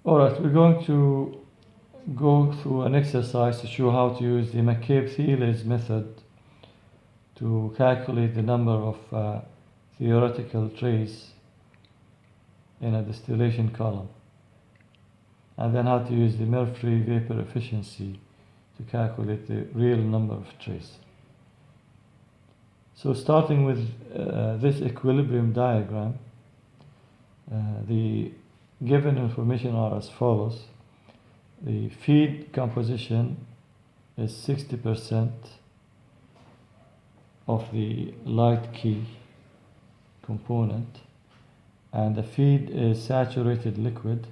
Alright, we're going to go through an exercise to show how to use the McCabe Thiele's method to calculate the number of theoretical trays in a distillation column, and then how to use the Murphree vapor efficiency to calculate the real number of trays. So starting with this equilibrium diagram, the given information are as follows. The feed composition is 60% of the light key component, and the feed is saturated liquid,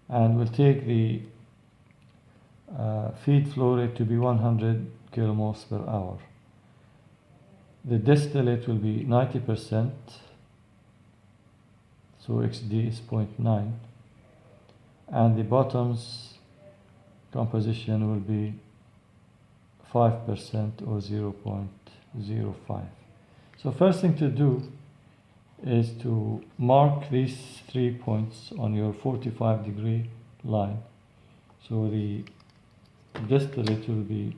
and we'll take the feed flow rate to be 100 kilomoles per hour. The distillate will be 90%, so XD is 0.9, and the bottoms composition will be 5% or 0.05. So first thing to do is to mark these 3 points on your 45-degree line. So the distillate will be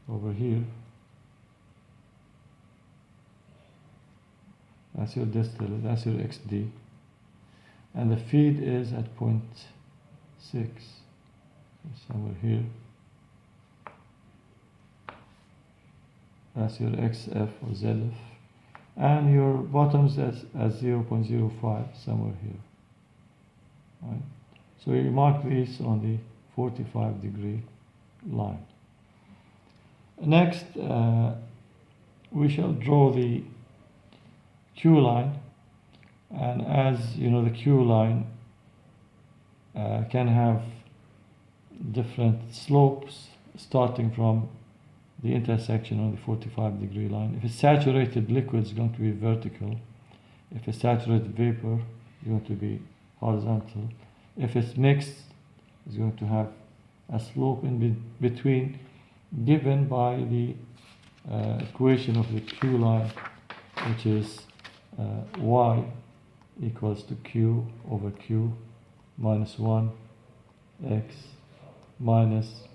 over here. That's your distillate, that's your XD. And the feed is at 0.6, somewhere here. That's your XF or ZF. And your bottoms at 0.05, somewhere here. Right? So you mark these on the 45-degree line. Next, we shall draw the Q line, and as you know, the Q line can have different slopes starting from the intersection on the 45-degree line. If it's saturated liquid, it's going to be vertical. If it's saturated vapor, it's going to be horizontal. If it's mixed, it's going to have a slope in between, given by the equation of the Q line, which is Y equals to Q over Q minus 1 X minus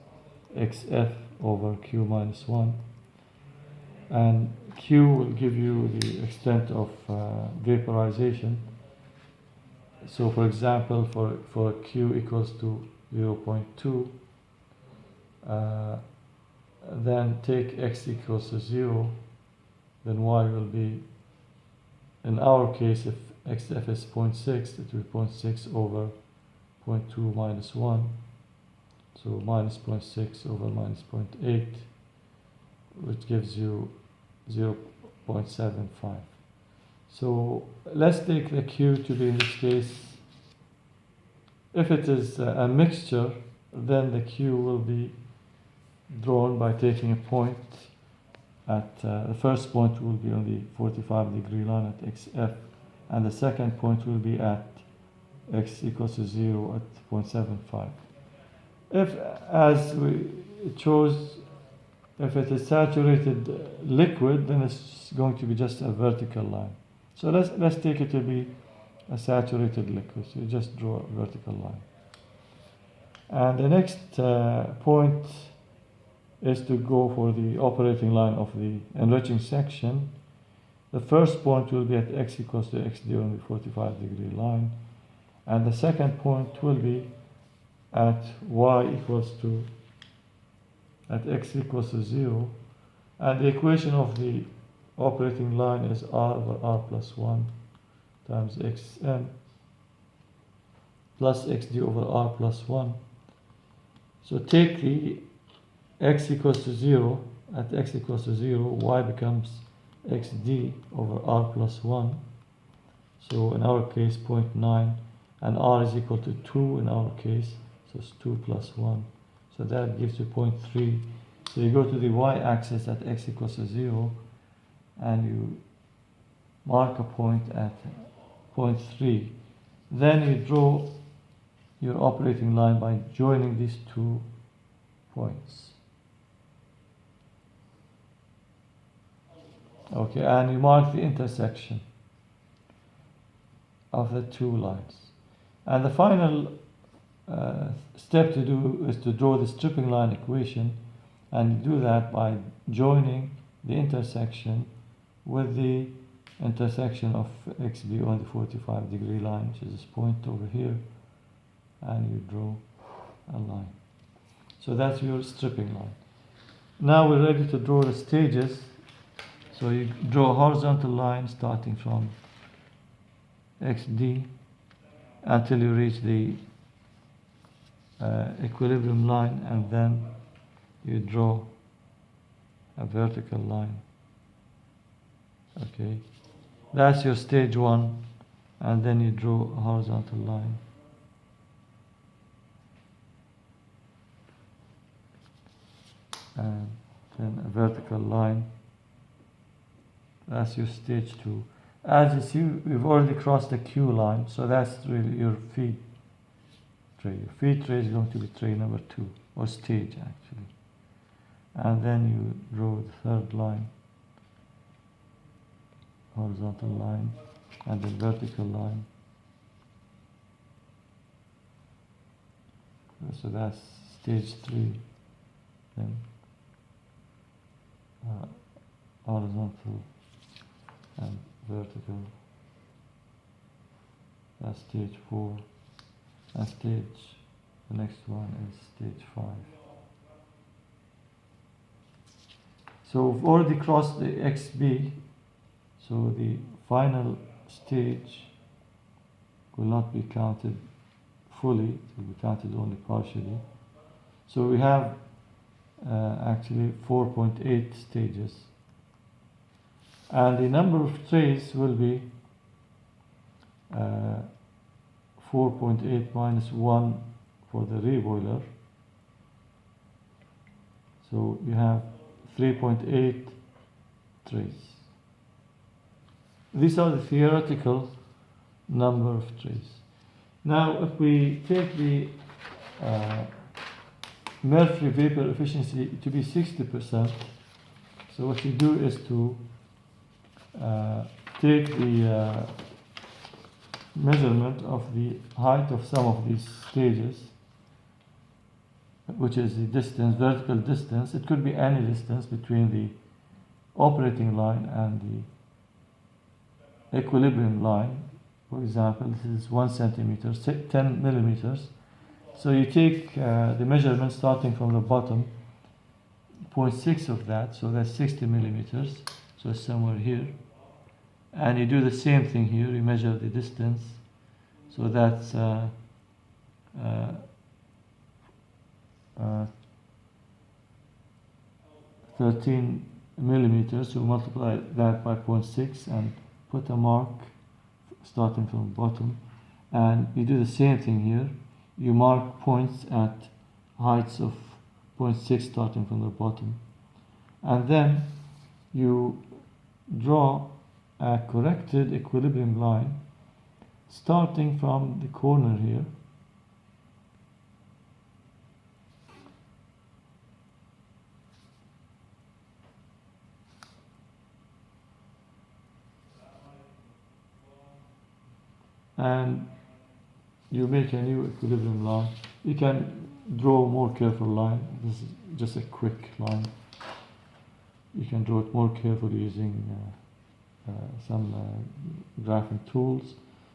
XF over Q minus 1, and Q will give you the extent of vaporization. So for example, for Q equals to 0.2, then take X equals to 0, then Y will be, in our case, if XF is 0.6, it will be 0.6 over 0.2 minus 1. So minus 0.6 over minus 0.8, which gives you 0.75. So let's take the Q to be, in this case, if it is a mixture, then the Q will be drawn by taking a point at, the first point will be on the 45-degree line at XF, and the second point will be at X equals to 0 at 0.75. If, as we chose, if it is saturated liquid, then it's going to be just a vertical line. So let's take it to be a saturated liquid. So you just draw a vertical line. And the next point is to go for the operating line of the enriching section. The first point will be at X equals to XD on the 45-degree line, and the second point will be at Y equals to, at X equals to 0, and the equation of the operating line is R over R plus 1 times Xm plus XD over R plus 1. So take the X equals to 0, at X equals to 0, Y becomes XD over R plus 1. So in our case 0.9, and R is equal to 2 in our case. So it's 2 plus 1. So that gives you 0.3. So you go to the y-axis at X equals to 0, and you mark a point at 0.3. Then you draw your operating line by joining these 2 points. Okay, and you mark the intersection of the 2 lines. And the final step to do is to draw the stripping line equation, and you do that by joining the intersection with the intersection of XB on the 45-degree line, which is this point over here, and you draw a line. So that's your stripping line. Now we're ready to draw the stages. So you draw a horizontal line starting from XD until you reach the equilibrium line, and then you draw a vertical line. Okay, that's your stage one, and then you draw a horizontal line. And then a vertical line. That's your stage two. As you see, we've already crossed the Q line, so that's really your feed tray. Your feed tray is going to be tray number 2, or stage actually. And then you draw the third line, horizontal line, and then vertical line. So that's stage 3. Then horizontal and vertical. That's stage 4. And the next one is stage 5. So we've already crossed the XB, so the final stage will not be counted fully, it will be counted only partially. So we have actually 4.8 stages. And the number of trays will be 4.8 minus 1 for the reboiler. So you have 3.8 trays. These are the theoretical number of trays. Now, if we take the Murphree vapor efficiency to be 60%, so what you do is to take the measurement of the height of some of these stages, which is the distance, vertical distance. It could be any distance between the operating line and the equilibrium line. For example, this is 1 centimeter, 10 millimeters. So you take the measurement starting from the bottom, 0.6 of that, so that's 60 millimeters, so it's somewhere here. And you do the same thing here, you measure the distance, so that's 13 millimeters, so multiply that by 0.6 and put a mark starting from the bottom. And you do the same thing here, you mark points at heights of 0.6 starting from the bottom. And then you draw a corrected equilibrium line starting from the corner here, and you make a new equilibrium line. You can draw a more careful line. This is just a quick line. You can draw it more carefully using some graphing tools.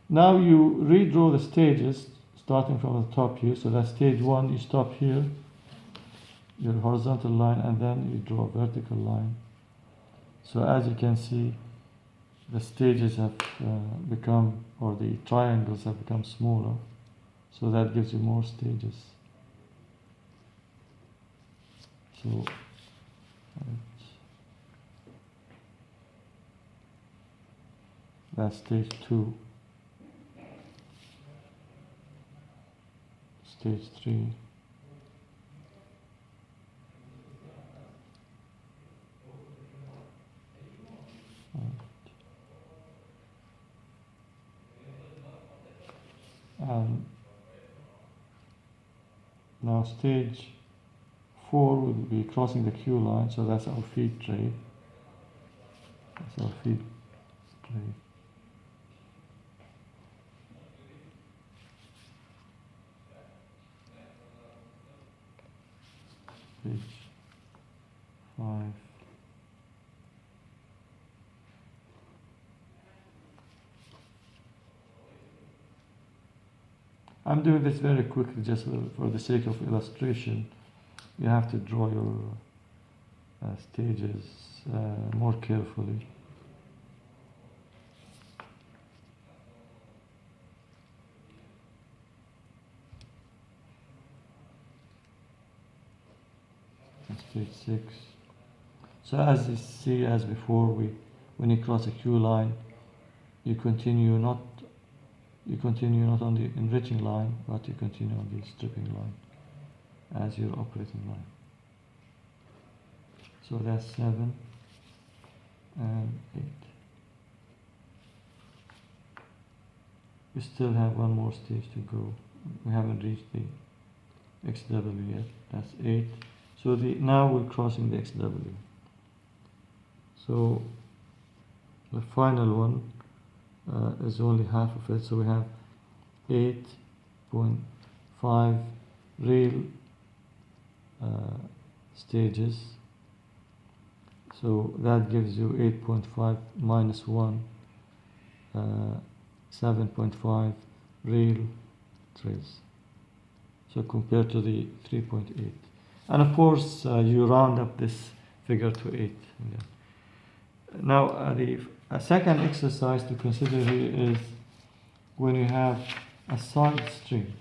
Now you redraw the stages starting from the top here. So that's stage 1, you stop here, your horizontal line, and then you draw a vertical line. So as you can see, the stages have become, or the triangles have become smaller. So that gives you more stages. So that's stage 2. Stage 3. And now stage 4 will be crossing the Q line, so that's our feed tray. That's our feed tray. I'm doing this very quickly just for the sake of illustration. You have to draw your stages more carefully. Stage 6. So as you see, as before, when you cross a Q line, you continue not on the enriching line, but you continue on the stripping line as your operating line. So that's 7 and 8. We still have one more stage to go. We haven't reached the XW yet. That's 8. So now we're crossing the XW. So the final one is only half of it. So we have 8.5 real stages. So that gives you 8.5 minus 1, 7.5 real trays. So compared to the 3.8. And of course, you round up this figure to 8. Yeah. Now, a second exercise to consider here is when you have a side stream.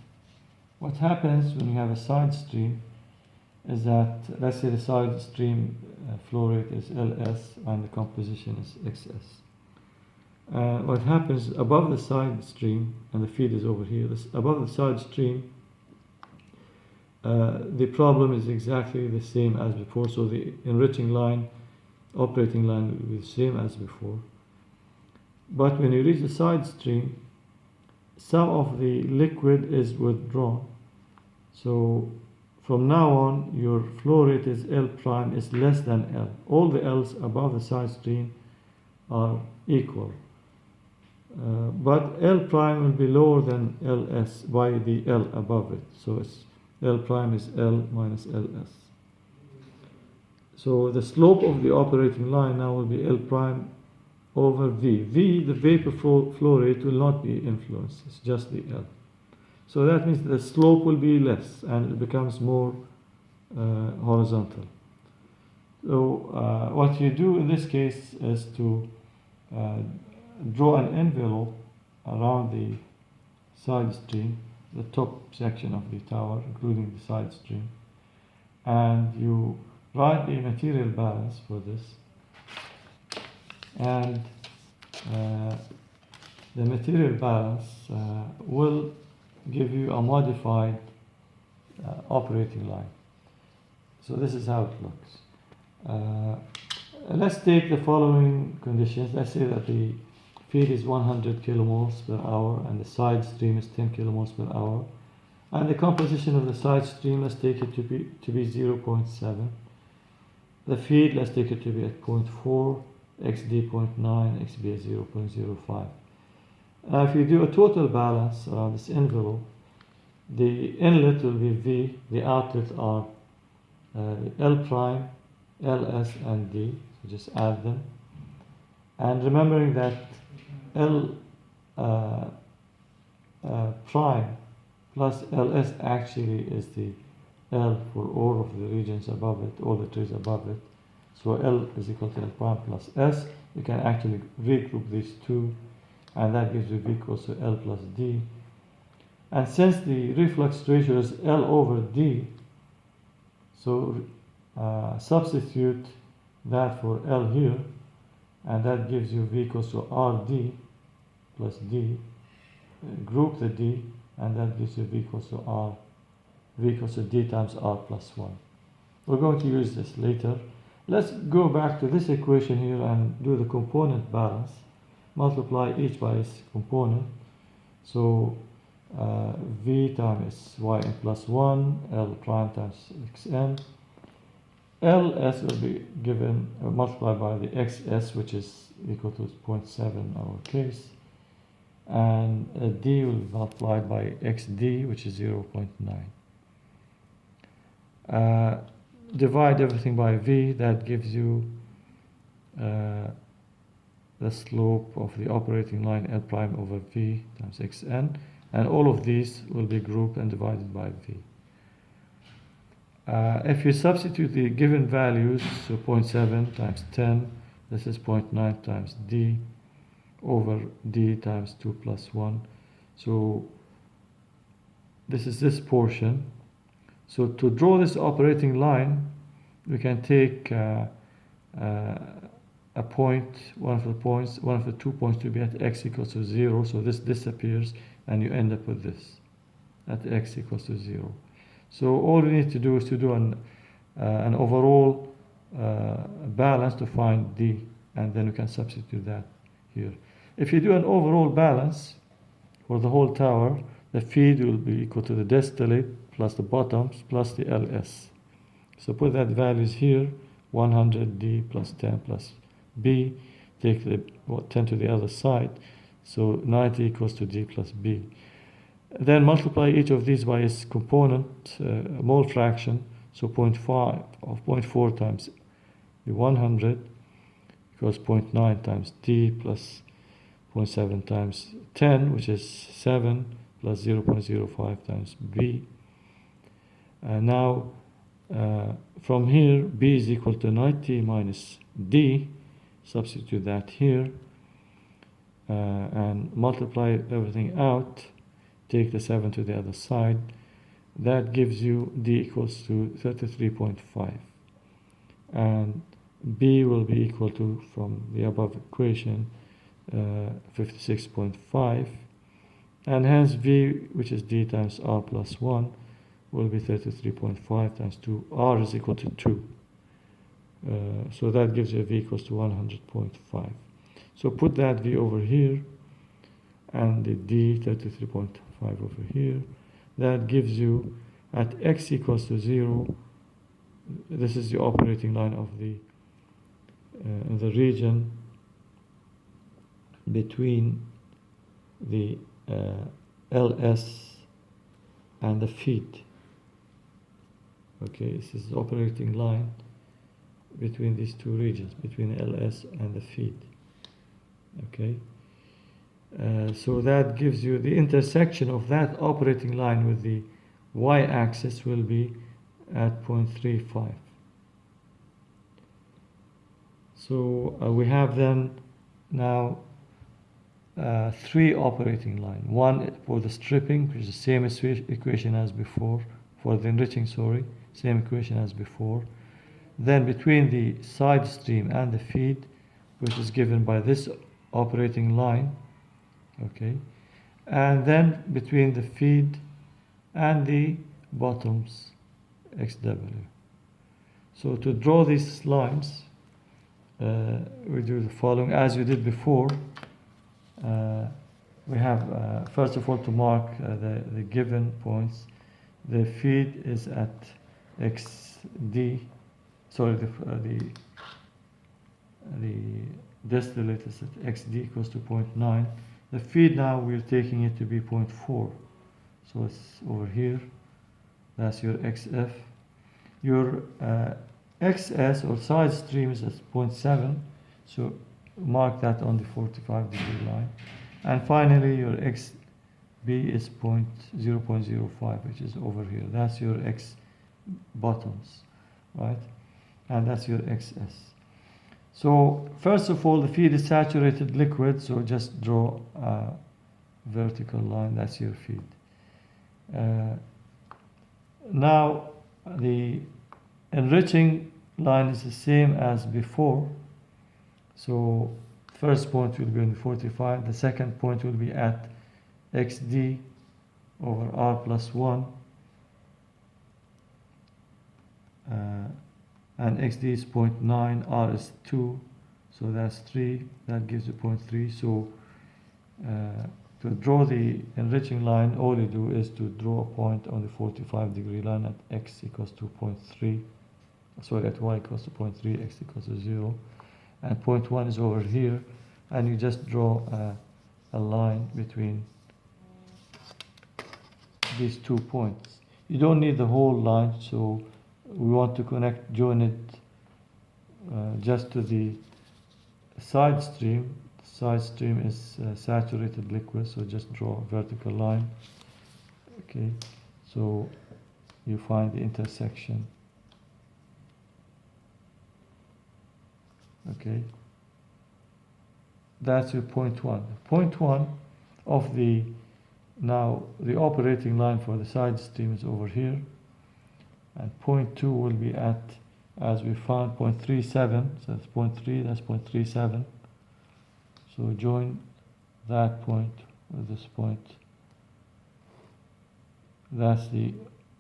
What happens when you have a side stream is that, let's say the side stream flow rate is LS and the composition is XS. What happens above the side stream, and the feed is over here, above the side stream, the problem is exactly the same as before. So the enriching line, operating line will be the same as before. But when you reach the side stream, some of the liquid is withdrawn. So from now on, your flow rate is L prime is less than L. All the L's above the side stream are equal. But L prime will be lower than LS by the L above it. So it's L prime is L minus LS. So the slope of the operating line now will be L prime over V. V, the vapor flow rate, will not be influenced. It's just the L. So that means the slope will be less and it becomes more horizontal. So what you do in this case is to draw an envelope around the side stream, the top section of the tower, including the side stream, and you write the material balance for this, and the material balance will give you a modified operating line. So this is how it looks. Let's take the following conditions. Let's say that the feed is 100 kilomoles per hour and the side stream is 10 kilomoles per hour, and the composition of the side stream, let's take it to be 0.7. The feed, let's take it to be at 0.4, XD 0.9, XB at 0.05. If you do a total balance around this envelope, the inlet will be V, the outlets are L prime, LS, and D. So just add them. And remembering that L prime plus LS actually is the L for all of the regions above it, all the trees above it. So L is equal to L prime plus S. You can actually regroup these two, and that gives you V equals to L plus D. And since the reflux ratio is L over D, so substitute that for L here, and that gives you V equals to RD plus D. Group the D, and that gives you V equals to R. V equals to D times R plus 1. We're going to use this later. Let's go back to this equation here and do the component balance. Multiply each by its component. So V times Yn plus 1, L prime times Xn. LS will be given multiplied by the XS, which is equal to 0.7 in our case. And D will be multiplied by XD, which is 0.9. Divide everything by V, that gives you the slope of the operating line L prime over V times Xn, and all of these will be grouped and divided by V. If you substitute the given values, so 0.7 times 10, this is 0.9 times D over D times 2 plus 1. So this is this portion. So to draw this operating line, we can take a point, one of the 2 points to be at x equals to 0, so this disappears, and you end up with this, at x equals to 0. So all we need to do is to do an overall balance to find D, and then we can substitute that here. If you do an overall balance for the whole tower, the feed will be equal to the distillate plus the bottoms plus the LS. So put that values here, 100 D plus 10 plus B, take the 10 to the other side, so 90 equals to D plus B. Then multiply each of these by its component mole fraction, so 0.5 of 0.4 times the 100 equals 0.9 times D plus 0.7 times 10, which is 7, plus 0.05 times B. Now, from here, B is equal to 90 minus D. Substitute that here, and multiply everything out. Take the 7 to the other side. That gives you D equals to 33.5. And B will be equal to, from the above equation, 56.5. And hence V, which is D times R plus 1, will be 33.5 times 2. R is equal to 2. So that gives you a V equals to 100.5. So put that V over here, and the D 33.5 over here. That gives you, at x equals to 0, this is the operating line of the region between the LS and the feed. Okay, this is the operating line between these two regions, between LS and the feed. Okay, so that gives you the intersection of that operating line with the y-axis will be at 0.35. So we have then now 3 operating lines. One for the stripping, which is the same equation as before, for the enriching, same equation as before. Then between the side stream and the feed, which is given by this operating line, okay, and then between the feed and the bottoms, XW. So to draw these lines, we do the following, as we did before. We have, first of all, to mark the given points. The feed is at XD, sorry, the distillate is at XD equals to 0.9. The feed now we're taking it to be 0.4. So it's over here. That's your XF. Your XS or side stream is at 0.7. So mark that on the 45-degree line. And finally, your XB is 0.05, which is over here. That's your X bottoms, right? And that's your XS. So first of all, the feed is saturated liquid, so just draw a vertical line. That's your feed. Now the enriching line is the same as before. So first point will be on the 45. The second point will be at XD over R plus 1. And XD is 0.9, R is 2, so that's 3, that gives you 0.3. So to draw the enriching line, all you do is to draw a point on the 45-degree line at x equals to 0.3, sorry, at y equals to 0.3, x equals to 0, and 0.1 is over here, and you just draw a line between these 2 points. You don't need the whole line, so we want to join it just to the side stream. side stream is saturated liquid, so just draw a vertical line. Okay, so you find the intersection. Okay, that's your point 1. Point 1 of the, now the operating line for the side stream is over here, and point 2 will be at, as we found, 0.37, so that's point 3, that's 0.37. So join that point with this point. That's the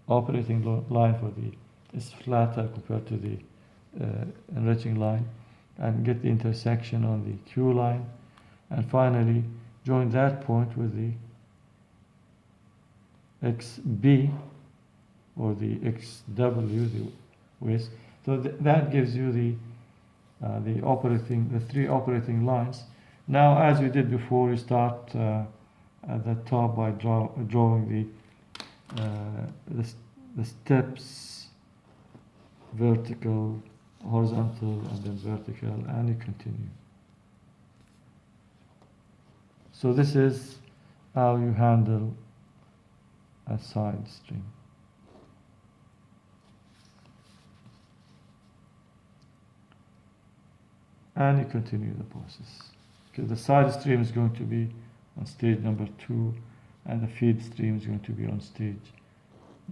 operating line for the, it's flatter compared to the enriching line, and get the intersection on the Q line, and finally join that point with the XB or the XW, the waste. So that gives you the three operating lines. Now, as we did before, we start at the top by drawing the steps, vertical, horizontal, and then vertical, and you continue. So this is how you handle a side stream. And you continue the process. Okay, the side stream is going to be on stage number 2, and the feed stream is going to be on stage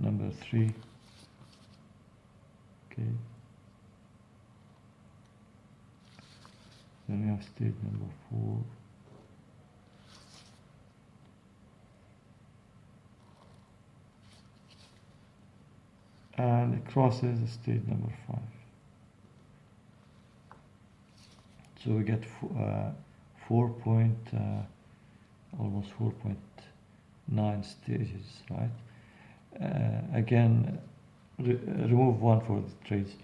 number 3. Okay. Then we have stage number 4. And it crosses the stage number 5. So we get almost 4.9 stages, right? Again, remove one for the trays.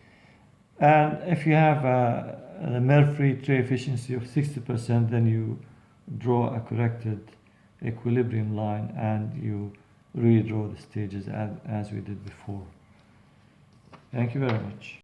And if you have a Murphree tray efficiency of 60%, then you draw a corrected equilibrium line and you redraw the stages as we did before. Thank you very much.